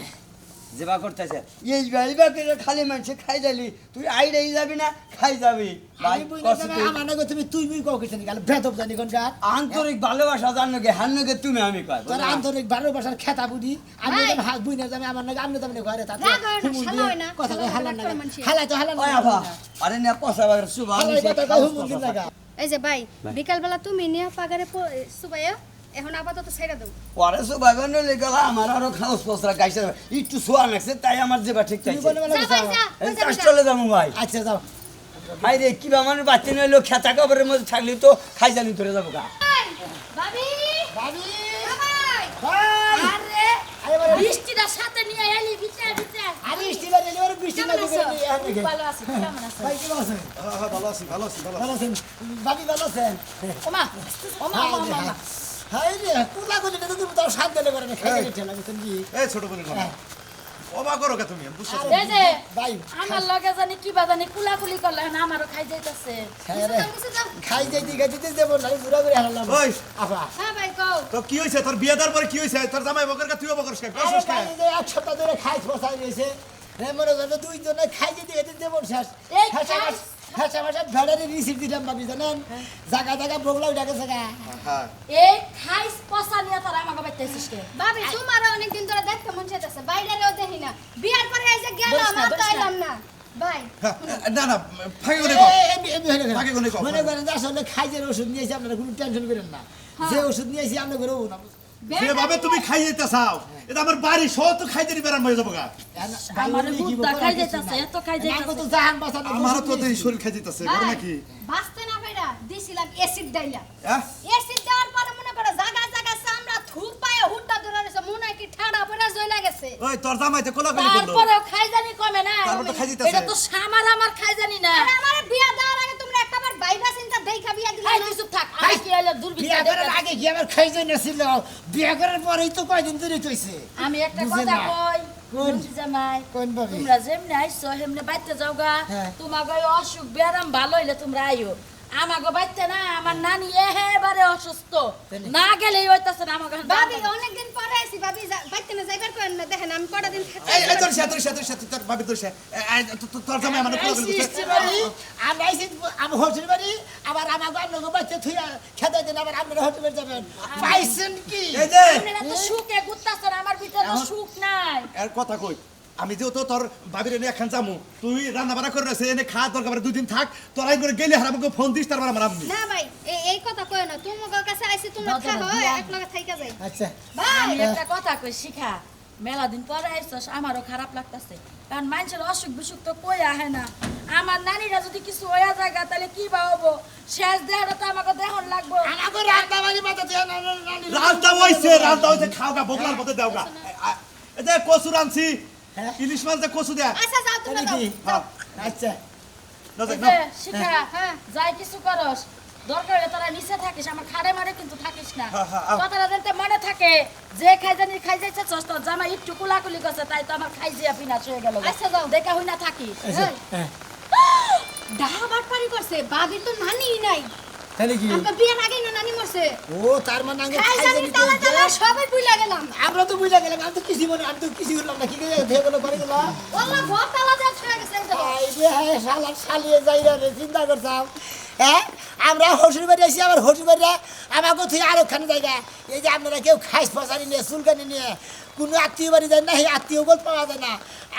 যেবা করতেছে এই বাইবা করে খালি মানুষে খাই যালি তুই আইড়াই যাবি না খাই যাবি ভাই আমি বুঝতে পারি, আমার নাকি তুমি তুই কও কিছু গেল বেদব জানি কোন গান আন্তরিক ভালোবাসা জানোগে হান্নগে তুমি আমি কয় তোর আন্তরিক ভালোবাসার খেতা বুঝি আমি ভাই। যখন হাত বুই না যাবে আমার নাকি আমি তো ঘরে তাতে রাগ হয় না, শালা হয় না, কথা কই শালা হালান রাগ না করে মানুষে। হালাই তো হালান ওই আভা আরে না পয়সা বাগের সুবা হালাই কথা কই হুমুন্দির লাগা এই যে ভাই বিকাল বেলা তুমি নিয়ে পাগারে সুবাইয়া এখন আপাতত ছেড়ে দাও। পরে সুবা গনো লেগেলা আমার আরো খাওস পসরা গাইছে একটু সোয়া লাগছে তাই আমার যেবা ঠিক তুমি চাইছে বলে বলে যা ভাই যা, এই ওই যা, ওই যা। চলে যাবো ভাই আচ্ছা যাও হাই রে কি আমার বাচ্চা নইলো খেতা কবরের মধ্যে থাকলি তো খাই জানি ধরে যাবো গা ভাই, ভাবি ভাবি ভাই ভাই আরে আরে বারে বৃষ্টিটা সাথে নিয়ে এলি ভিতরে ভিতরে আমি স্টিবার এলিবার বৃষ্টি কেমন লাগবে আছো? নি এখন ভালো আছি কেমন আছো ভাই কি আছে ভালো আছি ভালো আছি ভালো ভালো আছেন ভাবি ভালো আছেন ওমা ওমা ওমা ওমা হাই রে কুলা কলি না তুমি তো শান্ত দিলে করে না খাই দিতে লাগে তুমি এই ছোট বোন অবাক করো কে তুমি আমি বুঝতে পারছি না। এই যে ভাই আমার লগে জানি কি বাজানি কুলাকুলি করলে না আমারও খাই যাইতাছে খাই রে খাই যাইতে দেব না পুরা করে হারালাম ওই আপা হ্যাঁ ভাই কও তো কি হইছে তোর বিয়ে দেওয়ার পরে কি হইছে তোর জামাই বকর কা তুইও বকরস কে আরে কসস কে ভাই যে এক সপ্তাহ ধরে খাই ফসাই রয়েছে রে মনে করে দুই জনে খাই যেতে এতে দেব শেষ এই হাসা হাসা ভেড়ারে রিসিপ্ট দিলাম ভাবি জানেন জায়গা জায়গা বগলাও ডাকে জায়গা হ্যাঁ এই খাইস পচা নিয়ে তোরা আমাকে বাইতেছিস কে ভাবি তোমারও অনেকদিন ধরে দেখতে মন চাইতেছে বাইরেও দেখি না বিয়ার পরে এই যে গেলাম আর তো আইলাম না ভাই না না ফাঁকি করে কও আগে কোনে কও। মনে করেন যে আসলে খাইজের ওষুধ নিয়েছি আপনারা কোনো টেনশন করেন না যে ওষুধ নিয়েছি আমরা করে না যেভাবে তুমি খাই যাইতে চাও এটা আমার বাড়ি সহ তো খাইতে বেরান হয়ে যাবো গা আমার ভূতটা খাই যাইতাছে এত খাই যাইতাছে তো জাহান বাঁচানো আমারও তো এই শরীর খাই যাইতেছে বড় ভাই, নাকি বাঁচতে না পাইরা দিছিলাম অ্যাসিড ডাইলা হ্যাঁ অ্যাসিড দেওয়ার পরে মনে করে জায়গা জায়গা চামড়া থুপ পায়ে হুড্ডা ধরে রয়েছে মনে হয় কি ঠাড়া পড়া জ্বলা গেছে ওই তোর জামাইতে কোলাকুলি করলো তারপরেও খাই জানি কমে না তারপর তো খাই যাইতাছে। এটা তো সামার আমার খাই জানি না আরে আমার বিয়া দেওয়ার আগে তোমরা একবার বাইবা চিন্তা দেখা বিয়া দিলা এই না তুই চুপ থাক আমি কি হইলো দুর্বৃত্ত বিয়া করার আগে কি আমার খাইজে নেছিল বিয়া করার পরেই তো কয়দিন ধরে তৈছে আমি একটা বুঝে কথা না। কই কোন? বুঝি জামাই কোন ভাবি? তোমরা যেমনি আইছো হেমনে বাইতে যাওগা হ্যাঁ। তোমাকে ওই অসুখ ব্যারাম ভালো হইলে তোমরা আইও আমাকে বাইতে না আমার নানি এবারে অসুস্থ না গেলেই হইতাছে না আমাকে ভাবি অনেকদিন পরে আইছি ভাবি বাইতে না যাইবার করেন না দেখেন আমি কটা দিন থাকতে এই তোর সাথে তোর ভাবি তোর সাথে তোর জামাই আমার কোলাকুলি করছে আমরা আইছি আমার হোটেল বাড়ি আবার আমার বান্ধব বাচ্চা থুইয়া খেতে দিন আবার আপনারা হোটেলে যাবেন পাইছেন কি এই যে আপনারা তো সুখে ঘুরতাছেন আমার ভিতরে তো সুখ নাই এর কথা কই আমি যেহেতু তোর ভাবির এনে একখান যামু তুই রান্না বাড়া করে রয়েছে এনে খাওয়া দরকার পড়ে 2 দিন থাক তোর আই করে গেলে আর আমাকে ফোন দিস তারপর আমার আমনি না ভাই এই কথা কয় না তোমার কাছে আইছি তোমরা দাও, দাও, খাও দাও। এক লগে থাইকা যাই আচ্ছা ভাই আমি একটা কথা কই শিখা মেলা দিন পরে আইছস আমারও খারাপ লাগতাছে কারণ মানুষের অসুখ বিসুখ তো কই আহে না আমার নানিরা যদি কিছু হইয়া যায় তাহলে কি বা হবো শেষ দেহটা তো আমাকে দেহন লাগবো আমাকে রান্না বাড়ি মাথা দিয়ে রান্না হইছে খাও গা বগলার মধ্যে দাও গা এই যে কচু রানছি ইলিশ মাছ যে কচু দেয়া আচ্ছা যাও তোমরা দাও হ্যাঁ আচ্ছা না এই যাক যে, না শিখা হ্যাঁ। যাই কিছু করস দরকার হলে তোরা নিচে থাকিস আমার খাড়ে মারে কিন্তু থাকিস না হ্যাঁ, হ্যাঁ, কথাটা জানতে মনে থাকে যে খাইজানি খাই যাইছে তোর জামা একটু কুলাকুলি করছে তাই তো আমার খাই জিয়া পিনা হয়ে গেল আচ্ছা, যাও। দেখা হই না থাকি ডাহা বাটপারি করছে ভাবির তো নানি নাই তাহলে কি আমরা বিয়ার আগে না নানি মরছে ও তার মানে আগে খাই খাইজে জানি নিতে তালা হচ্ছে। তালা সবাই বুইলা গেলাম আমরা তো বুঝা গেলাম আমি তো কিছু মনে আমি তো কিছু করলাম না কি করে ধেয়ে গেল করে গেল ওলা ঘর তালা দেওয়া ছড়া গেছে এই দেখো। এই যে হ্যাঁ শালা শালিয়ে যাই রে চিন্তা করতাম হ্যাঁ আমরা হসুর বাড়ি আসি আমার হসুর বাড়ি আমাকে তুই আরো খানি জায়গা এই যে আপনারা কেউ খাইস ফসানি নিয়ে চুলকানি নিয়ে কোনো আত্মীয় বাড়ি যায় না সেই আত্মীয় বল পাওয়া যায় না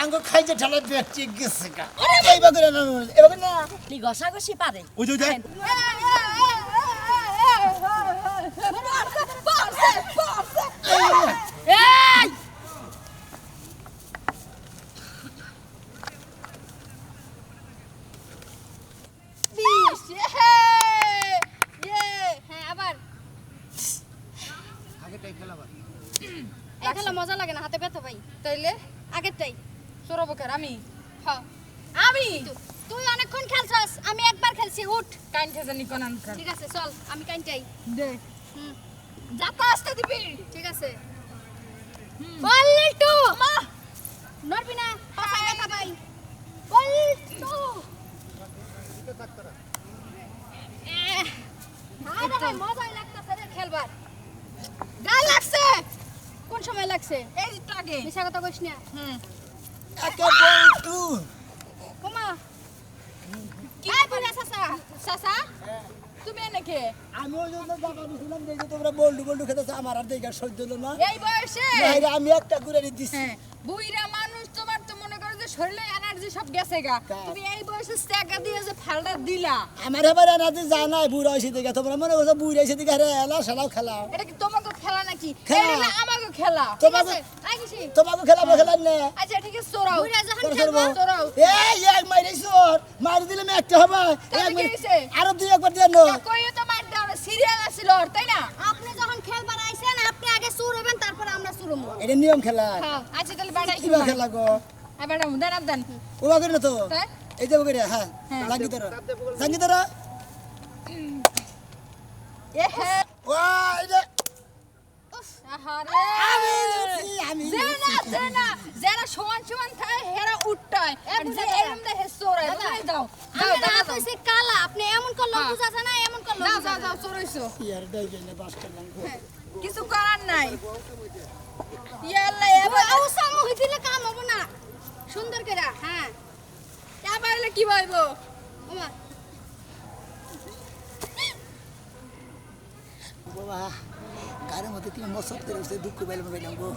আঙ্গ খাইছে ঠেলে ব্যক্তি গেছে গা এইবার করে না এবার না ঘষাঘষি পারে ওই যে ওই যে এই হ্যাঁ আবার আগেটাই খেলা এই খেলা মজা লাগে না, হাতে ব্যথা পাই। তাইলে আগেরটাই। চোরাবো কার আমি হ্যাঁ। আমি তুই অনেকক্ষণ খেলছস, আমি একবার খেলছি, উঠ। কাইন্টে জানি কোন আনকার ঠিক আছে চল, আমি কাইনটাই। দে হুম, যাতা আসতে দিবি ঠিক আছে। বল্টু মা নড়বি না, পাশে ব্যথা পাই। বল্টু আরে ভাই মজাই লাগতেছে রে খেলবার। গাল লাগছে? কোন সময় লাগছে? এই যে টাকে মিশা কথা কইস না। একে বলটু ওমা এই বুড়া চাচা, সাসা তুমি এনেকে আমি ওই জন্য টাকা দিছিলাম দেখে তোমরা বল্টু বল্টু খেতেছ আমার আর দেখা সহ্য হলো না এই বয়সে নাইরে আমি একটা করে দিছি হ্যাঁ বুইরা মানুষ তোমার তো মনে করো যে শরীরে এনার্জি সব গেছে গা তুমি এই বয়সে স্ট্যাকা দিয়ে যে ফালটা দিলা আমার এবার এনার্জি জানাই বুড়া হয়েছে দেখে তোমরা মনে করছো বুড়া হয়েছে দেখে আরে এলা সালাও খেলাও এটা কি তোমাকে খেলা নাকি খেলা। এটা আমাকে খেলা তোমাকে আই গেছি। তোমাকে খেলাবো খেলার না আচ্ছা ঠিক আছে চোরাও বুড়া যখন তোর খেলবো, খেলবো। চোরাও এই এক মাইরেছো মারি দিলে আমি একটা হবে তাহলে এক কি মাইর- হইছে? আরো দুই একবার দিয়ে নো কইও তো মার দাও সিরিয়াল আছিল ওর, তাই না আপনি যখন খেলবার আইছেন, আপনি আগে সুর হবেন, তারপর আমরা সুর হবো। এটা নিয়ম খেলা হ্যাঁ। আচ্ছা তাহলে বাড়াই কিবা খেলা গো এবারে দেন দেন ওবা করে না তো তাই এই যে করে হ্যাঁ জাঙ্গি তোরা জাঙ্গি তোরা এ হে ও এই যে আহারে আমি জেনা যারা সমান সমান থাকে হেরা উঠটায় আর যে এরম দেখে চোরাই বুঝাই দাও দাও আমি দাও রাত হইছে কালা, আপনি এমন করলো হ্যাঁ। বুঝাছে না, এমন করলো দাও বুঝাছে দাও না। চোরাইছো ইয়ার দাই গেলে বাসটা লাগবে কিছু করার নাই ইয়াল্লা এবার ও সামু হইতিলে কাম হবো না। সুন্দর করে, হ্যাঁ। এবার কি বলবো ওমা বাবা গাড়ির মধ্যে তুমি মসত করে উঠছে দুঃখ পাইলাম পাইলাম গো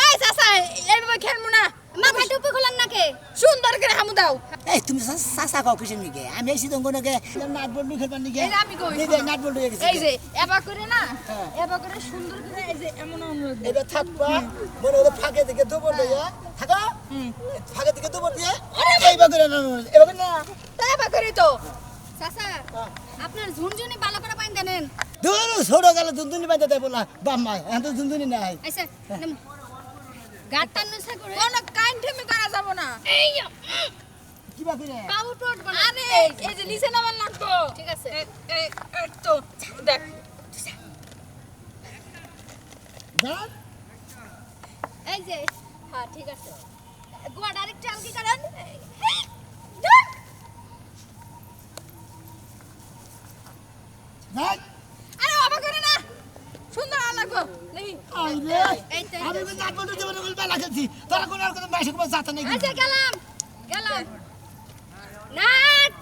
এই চাচা এইভাবে খেলবো না মাথা টুপি খোলেন নাকি? সুন্দর করে হামু দাও এই তুমি সাসা কাও কিসের নিকে আমি এসে তো কোনকে নাট বল্টু খেলবার নিকে এই যে আমি কই। এই যে নাট বল্টু হয়ে গেছে এই যে এবার করে না হ্যাঁ। এবার করে সুন্দর করে এই যে এমন অনুরোধ এটা থাকবা মনে হলো ফাঁকে দিকে দুপুর দিয়ে থাকো ফাঁকে দিকে দুপুর দিয়ে এইবার করে না এবার না তাই এবার করি তো চাচা, আপনার ঝুনঝুনি ভালো করে বাইন্ধা নেন। দূর ছোট গেলে দুনদুনি বাঁধতে দেয় বলা বাম্মা এখন তো দুনদুনি নাই আইসা, নেমো। গাড় টান্নসা করে। কোনো কাইন্ডেমি করা যাব না এই কিবা করে বাবু তো উঠবো না। আরে এই যে নিচে নামান লাগতো ঠিক আছে। এই তো দেখ জান এই যে, হ্যাঁ ঠিক আছে। গোয়া ডাইরেক্ট চাল কি করেন? জান আরে বাবা করে না সুন্দর আর লাগবো দেখি আইলে এই তো, আমি তো নাট বল্টু জীবনে বলবা লাগাচ্ছি তোরা কোন আর কোন বাইশে কোন জাতা নাই আচ্ছা গেলাম, গেলাম। নাট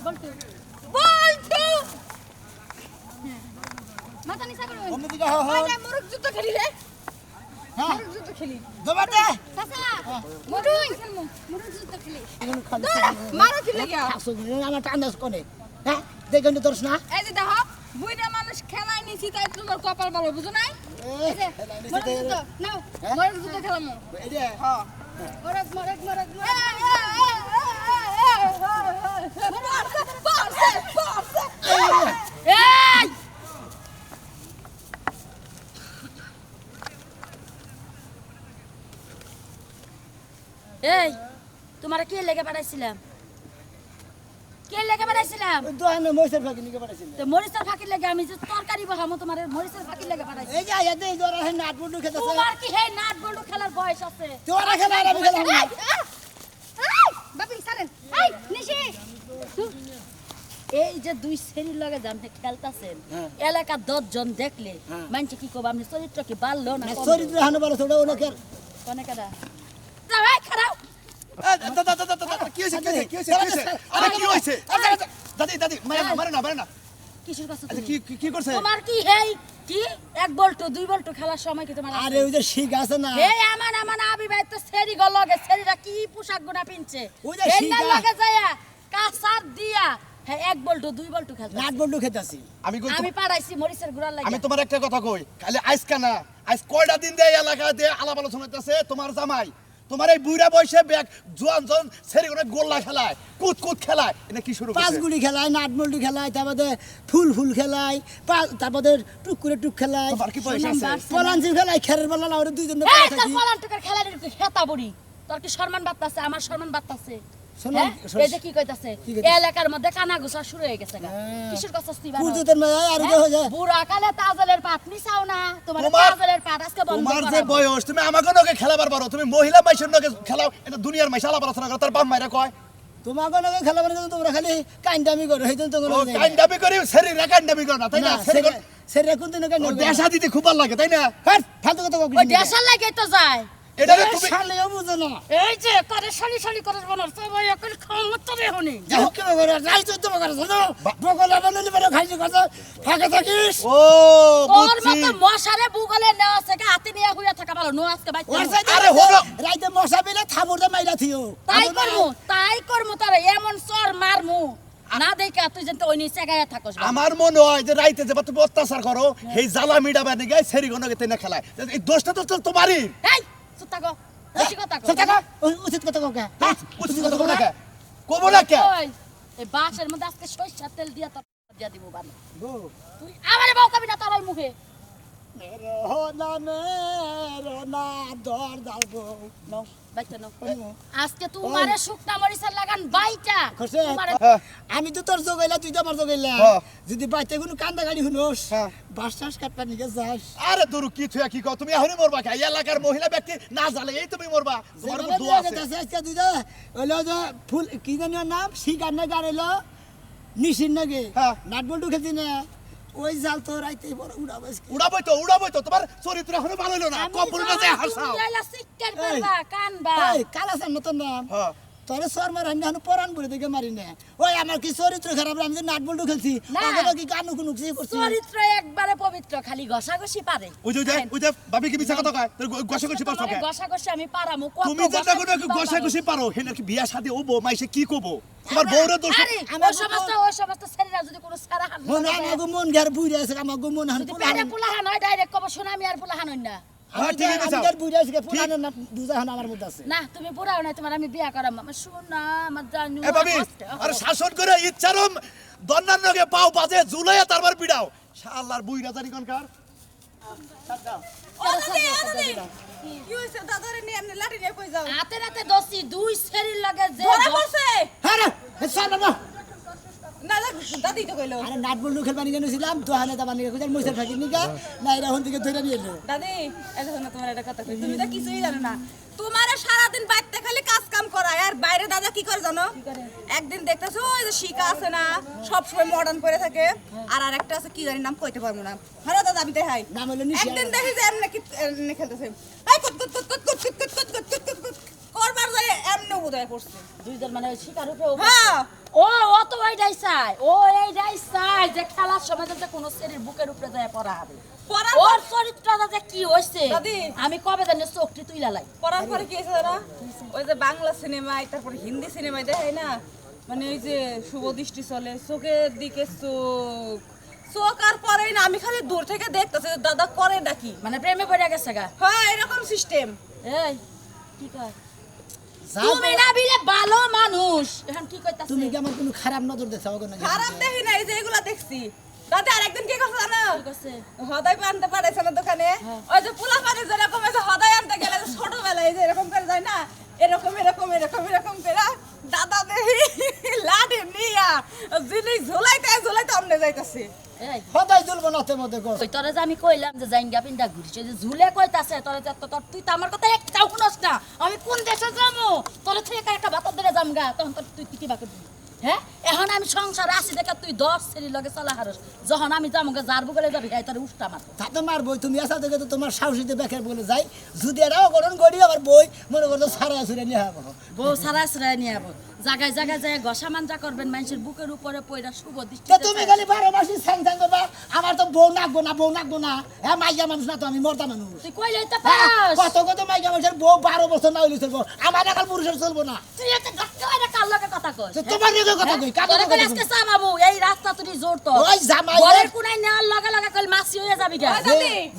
বল্টু, বল্টু। মাথা নিচা করুন। অন্যদিকে হো হো ওই যে মুরগ যুদ্ধ খেলি রে হ্যাঁ মুরগ যুদ্ধ খেলি দবাতে চাচা, মুরুই, মুরুই জুত খেলি। এখন খালি মারো কি লাগিয়া আসো আমার টান্দাস কোনে হ্যাঁ দেখেন তো দর্শ না এই যে দেখো বুইটা মানুষ খেলায় নিছি তাই তোমার কপাল ভালো বুঝো নাই এই যে, মুরুই জুত, নাও। মুরগ যুদ্ধ খেলামু এই যে হ্যাঁ মরক, মরক, মরক, মরক। এই এই তোমার কে লেগে পাঠাইছিলাম? কে লেগে পাঠাইছিলাম? ওই দোকানে মহিষের ফাঁকি নিকে পাঠাইছিল তো মরিচের ফাঁকি লেগে আমি যে তরকারি বহামো তোমার মরিচের ফাঁকি লেগে পাঠাইছি। এই যে আয়া দে জোরা হে নাট বল্টু খেতেছে তোমার কি হে নাট বল্টু খেলার বয়স আছে? তোরা খেলা আর আমি খেলাম না বাপি সারেন। এই নিশি, এই যে দুই শ্রেণীর লগে জানতে খেলতাছেন হ্যাঁ। এলাকা 10 জন দেখলে হ্যাঁ। মানছে কি কব আপনি চরিত্র কি বাড়লো না না কমলো? চরিত্র হানো বলো তোরা ওনাকে কনেকাটা যাও খারাপ কি হয়েছে কি হয়েছে কি হয়েছে কি হয়েছে আরে কি হয়েছে দাদি দাদি মারে না মারে না কিসের কাছে আচ্ছা তুমি? কি করছে তোমার কি হেই কি 1 বল্টু 2 বল্টু খেলার সময় কি তোমার আছে? আরে ওই যে শিখ আছে না হে আমার আমার আবি ভাই তো সেরি গো লগে সেরিরা কি পোশাক গুনা পিনছে ওই যে এই না শিখা। লগে যায়া কাসার দিয়া হে 1 বল্টু 2 বল্টু খেলতে নাট বল্টু খেতেছি আমি কই আমি পাড়াইছি মরিচের গুড়ার আমি লাগে তোমার একটা কথা কই খালি আজকা না আজ কয়টা দিন দেয় এলাকা দিয়ে আলাপ আলোচনা হইতাছে তোমার জামাই তোমার এই বুইরা বয়সে ব্যাগ জোয়ান জন ছেড়ে করে গোল্লা খেলায় কুত খেলায় এটা কি শুরু পাঁচ করছে গুলি খেলায় নাটমল্ডি খেলায় তারপরে ফুল খেলায় তারপরে টুক করে টুক খেলায় তোমার কি পয়সা আছে পলাঞ্চি খেলায় খেরের বেলা ওরা দুইজন এই তোর পলান্টুকের খেলার হেতা বুড়ি তোর কি সম্মান বাড়তাছে আমার সম্মান বাড়তাছে সম্মান- এই যে কি কইতাছে কি কইতাছে? এলাকার মধ্যে কানা ঘুষা শুরু হয়ে গেছে গা কিসের কথা তুই বানো? কুর্তুতের মেয়ে আর যে হয়ে যায় বুড়া কালে তাজলের পাট নিছাও না তোমার তোমার- তাজলের পাট আজকে বন্ধ তোমার যে করাবো। বয়স তুমি আমাকে নগে খেলাবার পারো তুমি মহিলা মাইসের নগে খেলাও এটা দুনিয়ার মাইসা আলাপ আলোচনা করো তার বাপ মাইরা কয় তোমাকে নগে খেলা মানে তোমরা খালি কাইন্ডামি করো সেই জন্য ও তোমরা কাইন্ডামি করি শরীর কাইন্ডামি করো না তাই না সেরে কোন দিন ও কাইন্ডামি দেশা দিতে খুব ভালো লাগে তাই না ফালতু কথা ওই কই দেশার লাগে তো যায় এটা যে তুমি শালেও বুঝো না এই যে করে শালি করে বনার সবাই এখন ক্ষমতা বেহনি যাও কে করে রাইতো তো করে জানো বগলা বানালি বড় খাইছি কথা ফাঁকে থাকিস ও তোর বুঝছি মতো মশারে বুগলে নেওয়া থেকে হাতে নিয়ে হুইয়া থাকা ভালো নো আজকে বাইতে ওর নো। সাইডে আরে হলো। রাইতে মশা পেলে থাবুরটা মাইরা থিও তাই করমু তার এমন চর মারমু না দেখা তুই যেন ওই নিচে গায়ে থাকস আমার মনে হয় যে রাইতে যে তুমি অত্যাচার করো সেই জ্বালা মিডা বানি গায় সেরি গনকে তেনে খেলায় এই দোষটা তো তোমারই এই চুপ থাকো বেশি কথা কও সেটা উচিত কথা কোকা উচিত কথা বলে কে কব না কে ওই এই বাসের মধ্যে আজকে সরিষার তেল দিয়া তোর দিয়া দিব বানো তুই আমারে বাউ কবি না তোর ওই মুখে না দর দালবো নাও বাইতে নাও আজকে তোমারে শুকনা মরিচের লাগান বাইটা খসে তোমারে আমি তো তোর জগাইলা তুই তো আমার জগাইলা হ্যাঁ। যদি বাইতে কোনো কান্দা গাড়ি শুনোস হ্যাঁ। বাস টাস কাটপা নিকে যাস আরে দরু কি থুয়া কি কও তুমি এখনই মরবা কে এই এলাকার মহিলা ব্যক্তি না জালে এই তুমি মরবা তোমার উপর দোয়া আছে আজকে তুই তো ওইলো যে ফুল কি জানি ওর নাম শিকার না গাড়িলো নিশির নাকি হ্যাঁ। নাটবল্টু খেতি না ওই জাল তো রাইতে বড় উড়াবাস উড়াবই তো তোমার চরিত্র এখনো ভালো হলো না আমি কপুর কাছে যখন হাসাও তুমি আইলা শিক্ষার করবা কানবা এই কালাসার মতন নাম হ্যাঁ তোরে সর মার আমি এখন পরান বলে দেখে মারি না ওই আমার কি চরিত্র খারাপ আমি যে নাটবল্টু খেলছি না। ওগুলো কি গানু কুনু কি করছি চরিত্র একবারে পবিত্র খালি ঘষাঘষি পারে ওই যে ভাবি কি মিছা কথা কয় তোর গসাগসি পারছ কে ঘষাঘষি আমি পারামু কত তুমি যেটা কোনো গসাগসি পারো হেন কি বিয়া শাদী ও বউ মাইসে কি কব তোমার বউরে দোষ আরে ওই সমস্ত ছেলেরা যদি কোনো সারা হান মন আমাকে মন ঘর বুইরা আছে আমাকে মন হান যদি পেটে পুলাহান হয় ডাইরেক্ট কব শোনা আমি আর পুলাহান হই না হ্যাঁ ঠিক আছে আমি ঘর বুইরা আছে পুরানো না দুজা হান আমার মধ্যে আছে না তুমি বুড়াও না তোমার আমি বিয়া করাম আমার শোনা আমার জানু এ ভাবি আর শাসন করে ইচ্ছারম দন্নার নগে পাও বাজে জুলাইয়া তারপর পিড়াও শালার বুইরা জানি কোনকার কি হইছে দাদারে নিয়ে এমনি লাঠি নিয়ে কই যাও হাতে রাতে দোষী দুই শরীর লাগে যে ধরা পড়ছে হ্যাঁ রে সালা না না দাদি তো কইলো আরে নাট বল্লু খেলবানি গেছিলাম তো হানে দাবানি কইতার মইসার ফাঁকি নিকা না এরা হন থেকে ধরে নিয়ে এলো দাদি এটা শোনো তোমার একটা কথা কই তুমি তো কিছুই জানো না তোমারে সারাদিন বাইরে খালি কাজ কাম করায় আর বাইরে দাদা কি করে জানো একদিন দেখতেছো ওই যে শিকা আছে না সব সময় মডার্ন পরে থাকে আর আরেকটা আছে কি জানি নাম কইতে পারবো না হ্যাঁ দাদা আমি দেখাই নাম হলো নিশা। একদিন দেখি যে এমনি কি এমনি খেলতেছে এই কুত কুত কুত কুত কুত কুত কুত কুত কুত কুত কুত করবার যায় এমনি উদয় পড়ছে দুইজন মানে ওই শিকার উপরে হ্যাঁ ও তো এইটাই চাই ও এইটাই চাই যে খেলার সময় যাতে কোনো শরীর বুকের উপরে যায় পড়া হবে পড়ার ওর চরিত্রটা যে কি হইছে দাদি। আমি কবে জানি চোখটি তুইলা লাই পড়ার পরে কি হয়েছে জানো ওই যে বাংলা সিনেমায় তারপরে হিন্দি সিনেমায় দেখায় না মানে ওই যে শুভ দৃষ্টি চলে চোখের দিকে চোখ চোখ আর পরেই না আমি খালি দূর থেকে দেখতেছি যে দাদা করে নাকি মানে প্রেমে পড়ে গেছে গা হ্যাঁ এরকম সিস্টেম এই কি কয় তুমি না বিলে ভালো মানুষ এখন কি কইতাছ তুমি কি আমার কোনো খারাপ নজর দেখছো ওগো না খারাপ দেখি না এই যে এগুলা দেখছি দাদা আরেকদিন কি করছে জানো কি কইছে হদাই আনতে পাঠাইছে না দোকানে ওই যে পোলা পানি যেরকম এই যে হদাই আনতে গেলে যে ছোটবেলায় যে এরকম করে যায় না এরকম এরকম এরকম এরকম করে দাদা দেখি লাঠি নিয়া জিনিস ঝোলাইতে ঝোলাইতে অমনে যাইতাছে এই সদাই দুলবো নাতে মধ্যে কর ওই তোরে যে আমি কইলাম যে জাইঙ্গা পিন্ডা ঘুরছে যে ঝুলে কইতাছে তোরে যে তোর তুই তো আমার কথা একটাও শুনস না আমি কোন দেশে যামু তোরে থেকে একটা বাতার ধরে যামগা তখন তোর তুই কি বাকি হ্যাঁ এখন আমি সংসার আসি দেখে তুই 10 সেরি লগে চলা হারস যখন আমি যামগা জারবু করে যাবি গাই তোরে উষ্টা মার তা তো মারবো তুমি আসা দেখে তো তোমার সাহসিতে বেকার বলে যাই যদি এরাও করুন গড়ি আবার বই মনে করতো সারা সুরে নিয়ে হবো বউ সারা সরাই নিয়ে আবো জায়গায় জায়গায় যায় গসা মানজা করবেন মানুষের বুকের উপরে পয়রা শুভ দৃষ্টি তা তুমি খালি 12 মাসই স্যাং স্যাং করবা আমার তো বউ নাকবো না হ্যাঁ মাইয়া মানুষ না তো আমি মর্দা মানুষ তুই কইলেই তো হ্যাঁ, পাস কত মাইয়া মানুষের বউ 12 বছর না হইলে চলবো আমার একাল পুরুষের চলবো না তুই এত গাক্কা করে কার লগে কথা কস তো তোমার নিয়ে কথা কই কাকে তোরে কই আজকে চামাবো এই রাস্তা তুই জোর তো ওই জামাই ঘরের কোনায় নেওয়ার লগে লগে কইল মাছি হয়ে যাবি গা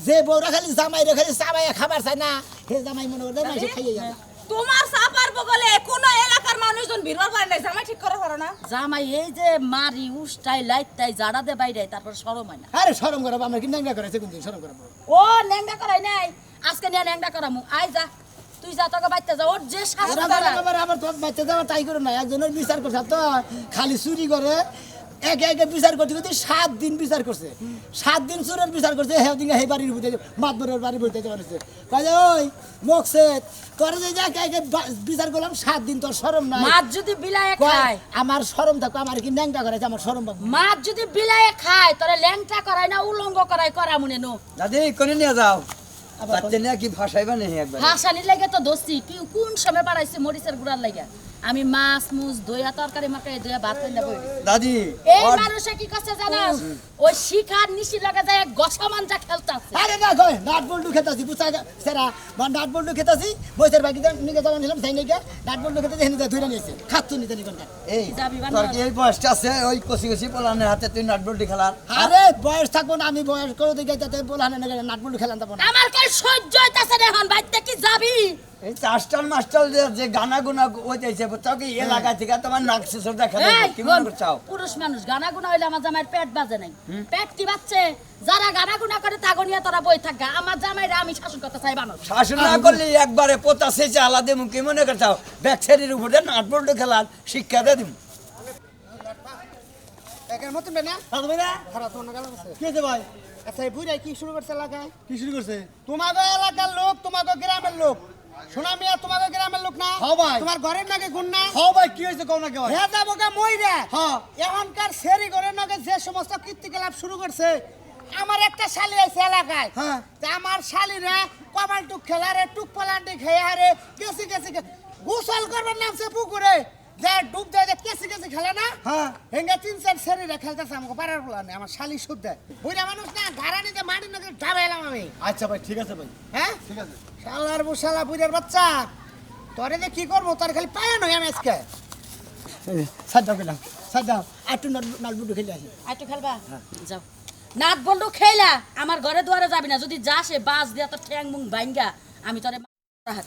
যে বউরা খালি জামাই রে খালি চাবাইয়া খাবার চায় না হে জামাই মনে করে মাইসে খাইয়ে যায় তোমার চাপার বগলে কোনো এলাকার মানুষজন ভিড় পারে না, জামাই ঠিক করে পারো না? জামাই এই যে মারি উষ্টাই লাইটাই জাড়া দে বাইরে তারপর শরম হয় না। আরে শরম করব আমরা কি ন্যাংরা করেছে কোনদিন শরম করব ও ন্যাংটা করাই নাই, আজকে নিয়ে ন্যাংটা করামু। আই যা, তুই যা, তোকে বাইতে যা, ওর যে শাস্তি করা। আবার তোর বাচ্চা যাওয়া তাই করে না একজনের বিচার করছে তো খালি চুরি করে একে একে বিচার করতে করতে 7 দিন বিচার করছে 7 দিন চুরের বিচার করছে হে বাড়ির বুঝে মাতবরের বাড়ি বইতে পারছে কয় ওই মকসেদ তোর যে একে একে বিচার করলাম 7 দিন তোর শরম নাই মাছ যদি বিলায়ে কয়, খায়, আমার শরম থাকো আমার কি ন্যাংটা করেছে আমার শরম পাবো মাছ যদি বিলায়ে খায় তোরে ল্যাংটা করাই না উলঙ্গ করাই করা মনে নো। দাদি কোনে নিয়ে যাও বাচ্চা নিয়ে কি ভাষাইবা নেই একবার হাসানি লাগে তো দোস্তি, কি কোন সময় পারাইছে মরিচের গুড়ার লাগে। আমি মাছ মুছ দইয়া তরকারি মাখাই দইয়া ভাত রান্না করি। দাদি এই মানুষে কি করছে জানাস, ওই শিখার নিশি লগে যায় গসা মাঞ্জা খেলতাছে। আরে না কই নাট বল্টু খেতাছি বুঝা সেরা নাট বল্টু খেতাছি বইসের বাকি নিকে জমা নিলাম তাই নাকি নাট বল্টু খেতে হেনে ধরে নিয়েছে খাচ্ছু নিতে নিকন এই যাবি বানর? তোর কি এই বয়সটা আছে ওই কষি কষি পোলানের হাতে তুই নাটবল্টি খেলার আরে বয়স থাকবো না আমি বয়স করে দিকে যাতে বলহানে না নাট বল্টু খেলাম তখন আমার কই সহ্য হইতাছে না এখন, বাইতে কি যাবি? এই চাষটাল মাস্টাল যে গানা গুনা হইতেছে তাও কি এলাকা থেকে তোমার নাক শেষর দেখা এই, দেবে কি মনে শোন, করছাও পুরুষ মানুষ গানা গুনা হইলে আমার জামাইয়ের পেট বাজে নাই। পেট কি বাজছে? যারা গানা গুনা করে তাগনিয়া তোরা বই থাকা, আমার জামাইরা আমি শাসন করতে চাই বানর। শাসন না করলে একবারে পোতা সেচে আলাদা মুখ কি মনে করছাও ব্যাকসাইডের উপরে নাটবল্টি খেলার শিক্ষা দিয়ে দিম একের মতন না দাদু ভাই না খারাপ তো না গেল কি হইছে ভাই আচ্ছা এই বুইরা কি শুরু করছে এলাকায় কি শুরু করছে তোমাগো এলাকার লোক তোমাগো গ্রামের লোক শোনা মিয়া তোমাগো গ্রামের লোক না হ্যাঁ ভাই তোমার ঘরের নাকি গুণ না হ্যাঁ ভাই কি হইছে কোন না কি ভাই হে যাবো কে মইরা হ্যাঁ এখনকার সেরি ঘরের নাকি যে সমস্ত কীর্তিকলাপ শুরু করছে আমার একটা শালি আছে এলাকায় হ্যাঁ তা আমার শালিরা কবাল টুক খেলারে টুক পলান্টি খেয়ে হারে কেসি কেসি গোসল করবার নামছে পুকুরে যে ডুব দেয় কেসি কেসি খেলে না হ্যাঁ হেঙ্গা 3-4 সেরিরা খেলতেছে আমাকে পাড়ার বলা নেই আমার শালি সুদ দেয় বুইরা মানুষ না ঘাড়ানিতে মাটির নাকি ঢাবাইলাম আমি আচ্ছা ভাই ঠিক আছে ভাই হ্যাঁ ঠিক আছে শালার বুশালা বুইরার বাচ্চা তোরে যে কি করবো তোর খালি পায়া নয় আমি আজকে সাজ্জা গেলাম সাজ্জা আটু নালবুডু খেলে আসি আইটু খেলবা? যাও। নাট বল্টু খেলা আমার ঘরে দুয়ারে যাবি না, যদি যাস এ বাস দিয়া তোর ঠ্যাং মুং ভাঙ্গা আমি তোরে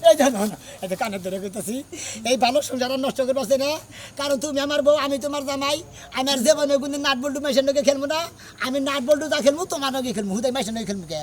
এই জানো না এই কানের ধরে কইতাছি এই ভালো সংসার নষ্ট করে বসে না কারণ তুমি আমার বউ আমি তোমার জামাই আমার জীবনে কোনদিন নাট বল্টু মেশিন খেলবো না আমি নাট বল্টু যা খেলবো তোমার নগে খেলবো হুদাই মেশিন খেলবো কে